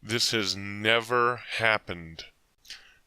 This has never happened.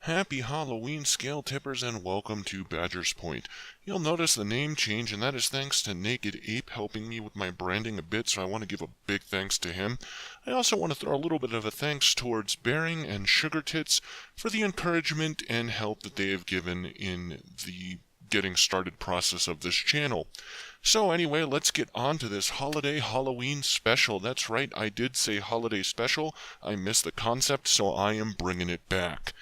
Happy Halloween, scale tippers, and welcome to Badger's Point. You'll notice the name change, and that is thanks to Naked Ape helping me with my branding a bit, so I want to give a big thanks to him. I also want to throw a little bit of a thanks towards Bearing and Sugar Tits for the encouragement and help that they have given in the getting started process of this channel. So anyway, let's get on to this holiday Halloween special. That's right, I did say holiday special. I missed the concept, so I am bringing it back.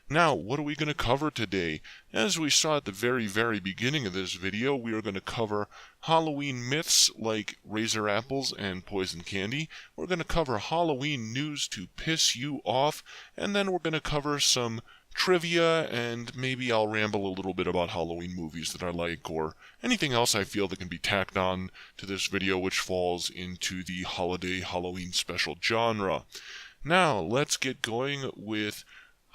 Now, what are we going to cover today? As we saw at the very beginning of this video, we are going to cover Halloween myths like razor apples and poison candy. We're going to cover Halloween news to piss you off, and then we're going to cover some trivia, and maybe I'll ramble a little bit about Halloween movies that I like, or anything else I feel that can be tacked on to this video which falls into the holiday Halloween special genre. Now, let's get going with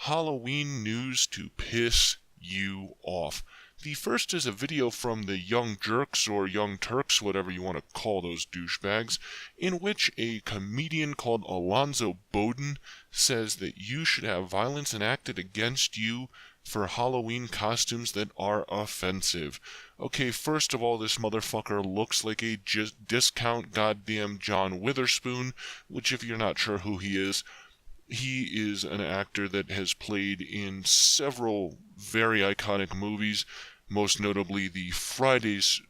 Halloween news to piss you off. The first is a video from the Young Jerks, or Young Turks, whatever you want to call those douchebags, in which a comedian called Alonzo Bowden says that you should have violence enacted against you for Halloween costumes that are offensive. Okay, first of all, this motherfucker looks like a discount goddamn John Witherspoon, which if you're not sure who he is an actor that has played in several very iconic movies, most notably the Fridays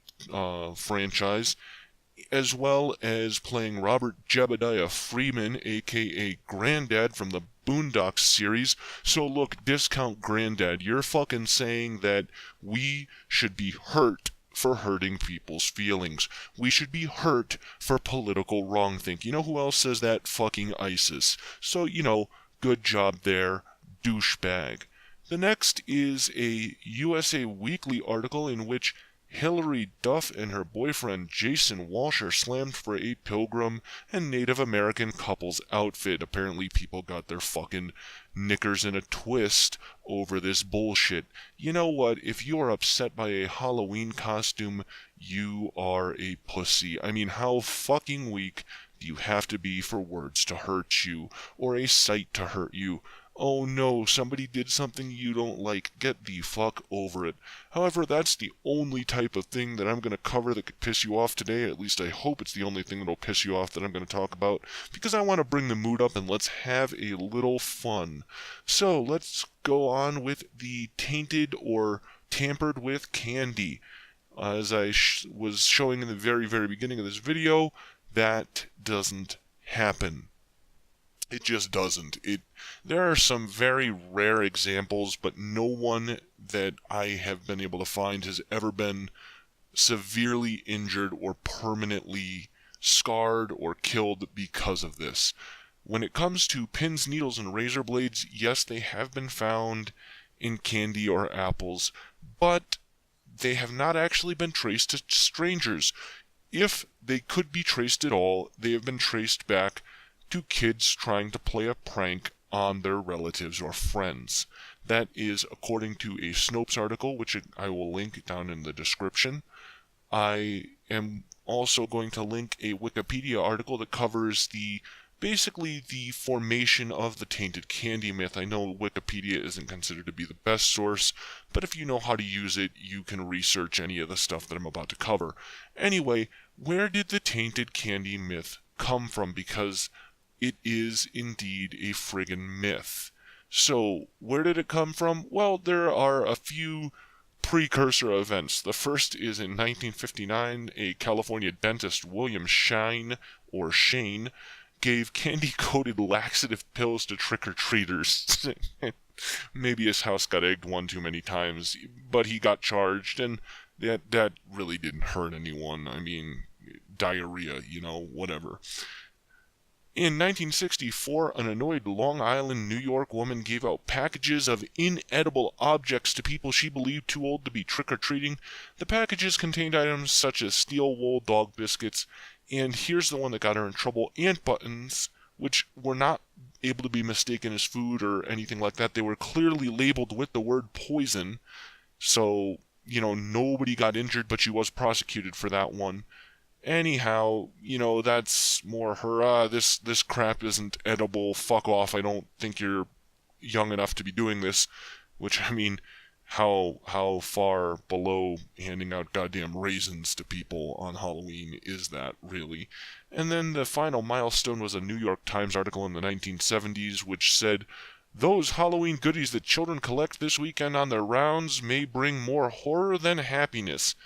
franchise, as well as playing Robert Jebediah Freeman, aka Granddad from the Boondocks series. So look, discount Granddad, you're fucking saying that we should be hurt for hurting people's feelings. We should be hurt for political wrongthink. You know who else says that? Fucking ISIS. So, good job there, douchebag. The next is a USA Weekly article in which Hilary Duff and her boyfriend Jason Walsh are slammed for a Pilgrim and Native American couple's outfit. Apparently people got their fucking knickers in a twist over this bullshit. You know what? If you are upset by a Halloween costume, you are a pussy. I mean, how fucking weak do you have to be for words to hurt you, or a sight to hurt you? Oh no, somebody did something you don't like. Get the fuck over it. However, that's the only type of thing that I'm going to cover that could piss you off today. At least I hope it's the only thing that'll piss you off that I'm going to talk about, because I want to bring the mood up and let's have a little fun. So let's go on with the tainted or tampered with candy. As I was showing in the very beginning of this video, that doesn't happen. It just doesn't. There are some very rare examples, but no one that I have been able to find has ever been severely injured or permanently scarred or killed because of this. When it comes to pins, needles, and razor blades, yes, they have been found in candy or apples, but they have not actually been traced to strangers. If they could be traced at all, they have been traced back to kids trying to play a prank on their relatives or friends. That is according to a Snopes article, which I will link down in the description. I am also going to link a Wikipedia article that covers basically the formation of the tainted candy myth. I know Wikipedia isn't considered to be the best source, but if you know how to use it, you can research any of the stuff that I'm about to cover. Anyway, where did the tainted candy myth come from? Because it is indeed a friggin' myth. So, where did it come from? Well, there are a few precursor events. The first is in 1959, a California dentist, William Shine, or Shane, gave candy-coated laxative pills to trick-or-treaters. Maybe his house got egged one too many times, but he got charged, and that really didn't hurt anyone. I mean, diarrhea, whatever. In 1964, an annoyed Long Island, New York woman gave out packages of inedible objects to people she believed too old to be trick-or-treating. The packages contained items such as steel wool dog biscuits, and here's the one that got her in trouble, ant buttons, which were not able to be mistaken as food or anything like that. They were clearly labeled with the word poison, so, nobody got injured, but she was prosecuted for that one. Anyhow, that's more her, this crap isn't edible, fuck off, I don't think you're young enough to be doing this, which, I mean, how far below handing out goddamn raisins to people on Halloween is that, really? And then the final milestone was a New York Times article in the 1970s which said, "Those Halloween goodies that children collect this weekend on their rounds may bring more horror than happiness,"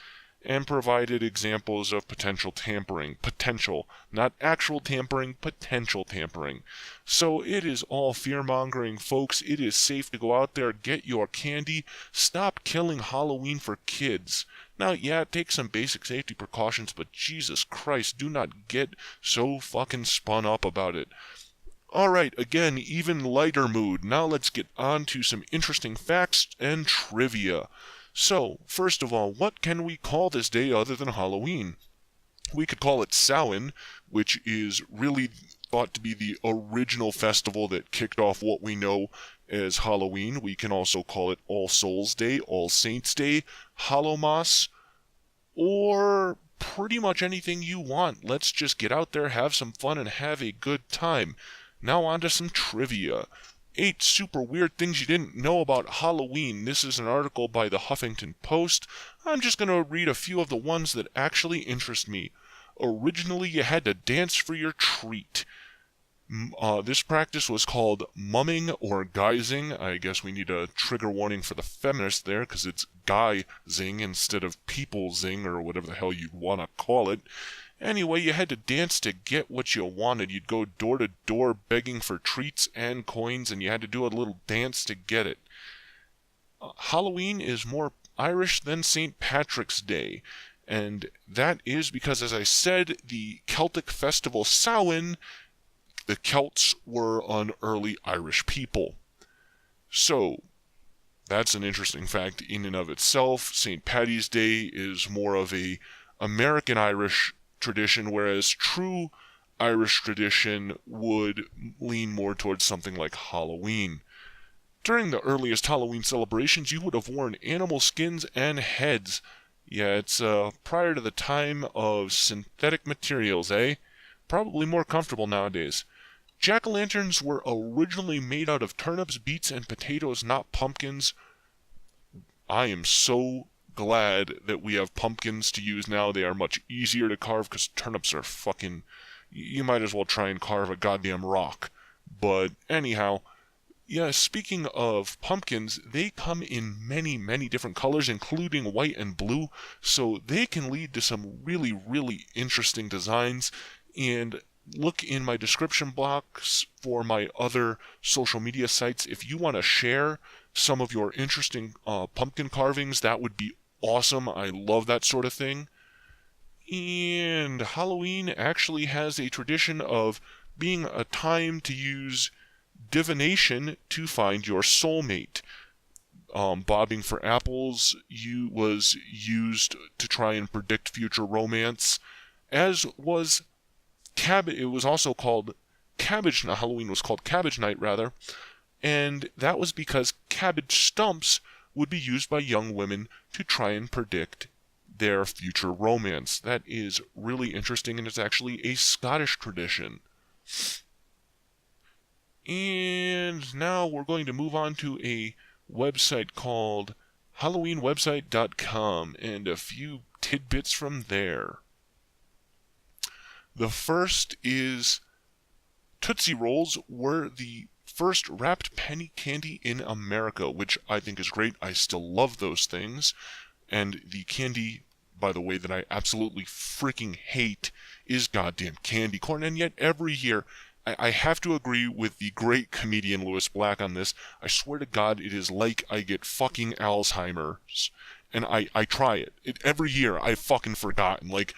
and provided examples of potential tampering. Potential, not actual tampering, potential tampering. So it is all fear-mongering, folks. It is safe to go out there, get your candy, stop killing Halloween for kids. Now, yeah, take some basic safety precautions, but Jesus Christ, do not get so fucking spun up about it. Alright, again, even lighter mood. Now let's get on to some interesting facts and trivia. So, first of all, what can we call this day other than Halloween? We could call it Samhain, which is really thought to be the original festival that kicked off what we know as Halloween. We can also call it All Souls Day, All Saints Day, Hallowmas, or pretty much anything you want. Let's just get out there, have some fun, and have a good time. Now on to some trivia. 8 super weird things you didn't know about Halloween. This is an article by the Huffington Post. I'm just going to read a few of the ones that actually interest me. Originally, you had to dance for your treat. This practice was called mumming or guising. I guess we need a trigger warning for the feminists there, because it's guy-zing instead of people-zing, or whatever the hell you'd want to call it. Anyway, you had to dance to get what you wanted. You'd go door to door begging for treats and coins, and you had to do a little dance to get it. Halloween is more Irish than St. Patrick's Day, and that is because, as I said, the Celtic festival Samhain, the Celts were an early Irish people. So, that's an interesting fact in and of itself. St. Paddy's Day is more of a American-Irish tradition, whereas true Irish tradition would lean more towards something like Halloween. During the earliest Halloween celebrations, you would have worn animal skins and heads. Yeah, it's prior to the time of synthetic materials, eh? Probably more comfortable nowadays. Jack-o'-lanterns were originally made out of turnips, beets, and potatoes, not pumpkins. I am so glad that we have pumpkins to use now. They are much easier to carve because turnips are fucking... You might as well try and carve a goddamn rock. But anyhow, yeah, speaking of pumpkins, they come in many, many different colors, including white and blue, so they can lead to some really, really interesting designs. And look in my description box for my other social media sites. If you want to share some of your interesting pumpkin carvings, that would be awesome. I love that sort of thing. And Halloween actually has a tradition of being a time to use divination to find your soulmate. Bobbing for apples was used to try and predict future romance, as was it was also called cabbage. Halloween was called Cabbage Night, rather, and that was because cabbage stumps would be used by young women to try and predict their future romance. That is really interesting, and it's actually a Scottish tradition. And now we're going to move on to a website called HalloweenWebsite.com and a few tidbits from there. The first is Tootsie Rolls were the first wrapped penny candy in America, which I think is great. I still love those things. And the candy, by the way, that I absolutely freaking hate is goddamn candy corn. And yet every year, I have to agree with the great comedian Lewis Black on this. I swear to God, it is like I get fucking Alzheimer's. And I try it. Every year, I've fucking forgotten. Like,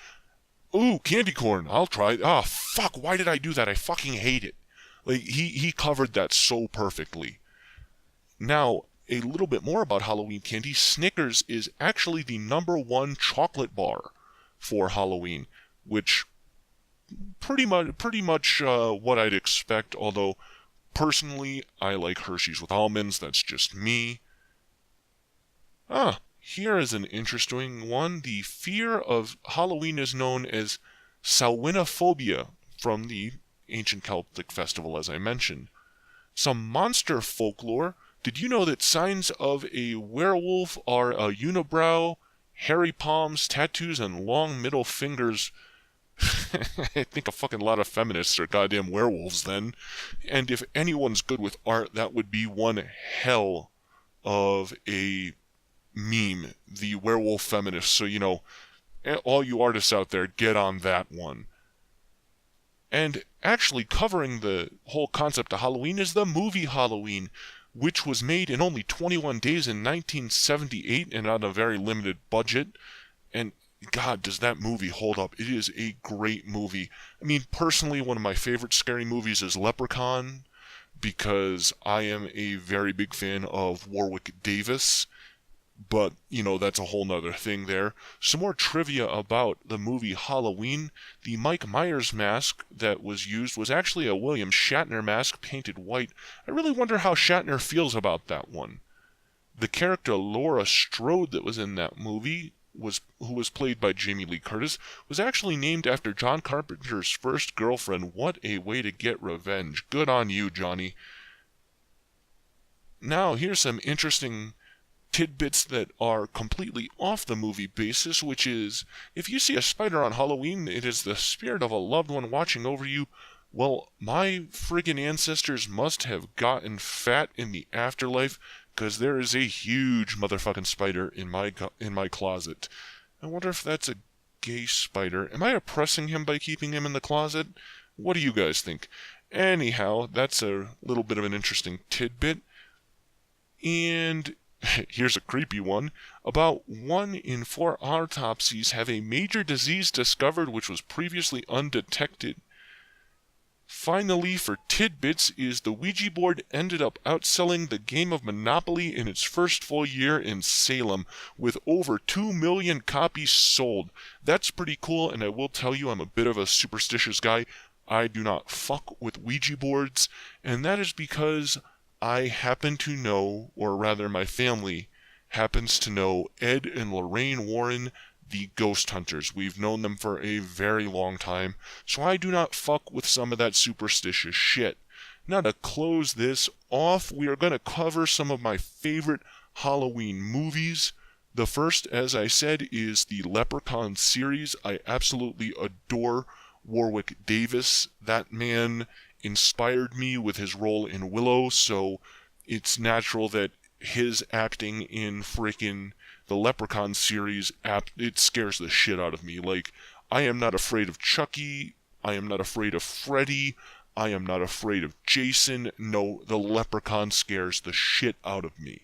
ooh, candy corn, I'll try it. Ah, fuck, why did I do that? I fucking hate it. Like, he covered that so perfectly. Now, a little bit more about Halloween candy. Snickers is actually the #1 chocolate bar for Halloween, which pretty much what I'd expect, although personally I like Hershey's with almonds. That's just me. Here is an interesting one. The fear of Halloween is known as Samhainophobia from the ancient Celtic festival, as I mentioned. Some monster folklore. Did you know that signs of a werewolf are a unibrow, hairy palms, tattoos, and long middle fingers? I think a fucking lot of feminists are goddamn werewolves then. And if anyone's good with art, that would be one hell of a meme, the werewolf feminist. So, all you artists out there, get on that one. And actually covering the whole concept of Halloween is the movie Halloween, which was made in only 21 days in 1978 and on a very limited budget. And God, does that movie hold up. It is a great movie. I mean, personally, one of my favorite scary movies is Leprechaun, because I am a very big fan of Warwick Davis. But, that's a whole nother thing there. Some more trivia about the movie Halloween. The Mike Myers mask that was used was actually a William Shatner mask painted white. I really wonder how Shatner feels about that one. The character Laura Strode that was in that movie, who was played by Jamie Lee Curtis, was actually named after John Carpenter's first girlfriend. What a way to get revenge. Good on you, Johnny. Now, here's some interesting tidbits that are completely off the movie basis, which is, if you see a spider on Halloween, it is the spirit of a loved one watching over you. Well, my friggin' ancestors must have gotten fat in the afterlife, because there is a huge motherfucking spider in my closet. I wonder if that's a gay spider. Am I oppressing him by keeping him in the closet? What do you guys think? Anyhow, that's a little bit of an interesting tidbit. And here's a creepy one. About 1 in 4 autopsies have a major disease discovered which was previously undetected. Finally, for tidbits, is the Ouija board ended up outselling the game of Monopoly in its first full year in Salem, with over 2 million copies sold. That's pretty cool, and I will tell you I'm a bit of a superstitious guy. I do not fuck with Ouija boards, and that is because I happen to know, or rather my family happens to know, Ed and Lorraine Warren, the ghost hunters. We've known them for a very long time, so I do not fuck with some of that superstitious shit. Now, to close this off, we are going to cover some of my favorite Halloween movies. The first, as I said, is the Leprechaun series. I absolutely adore Warwick Davis. That man inspired me with his role in Willow, so it's natural that his acting in freaking the Leprechaun series, it scares the shit out of me. Like, I am not afraid of Chucky, I am not afraid of Freddy, I am not afraid of Jason. No, the Leprechaun scares the shit out of me.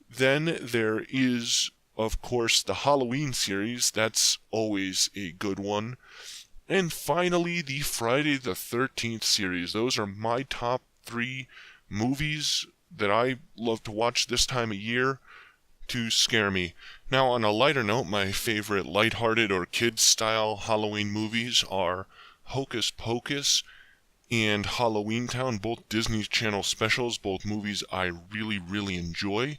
Then there is, of course, the Halloween series. That's always a good one. And finally, the Friday the 13th series. Those are my top 3 movies that I love to watch this time of year to scare me. Now, on a lighter note, my favorite lighthearted or kids-style Halloween movies are Hocus Pocus and Halloween Town, both Disney Channel specials, both movies I really, really enjoy.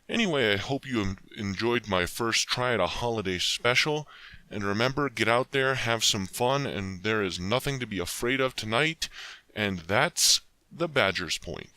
Anyway, I hope you enjoyed my first try at a holiday special. And remember, get out there, have some fun, and there is nothing to be afraid of tonight. And that's the Badger's Point.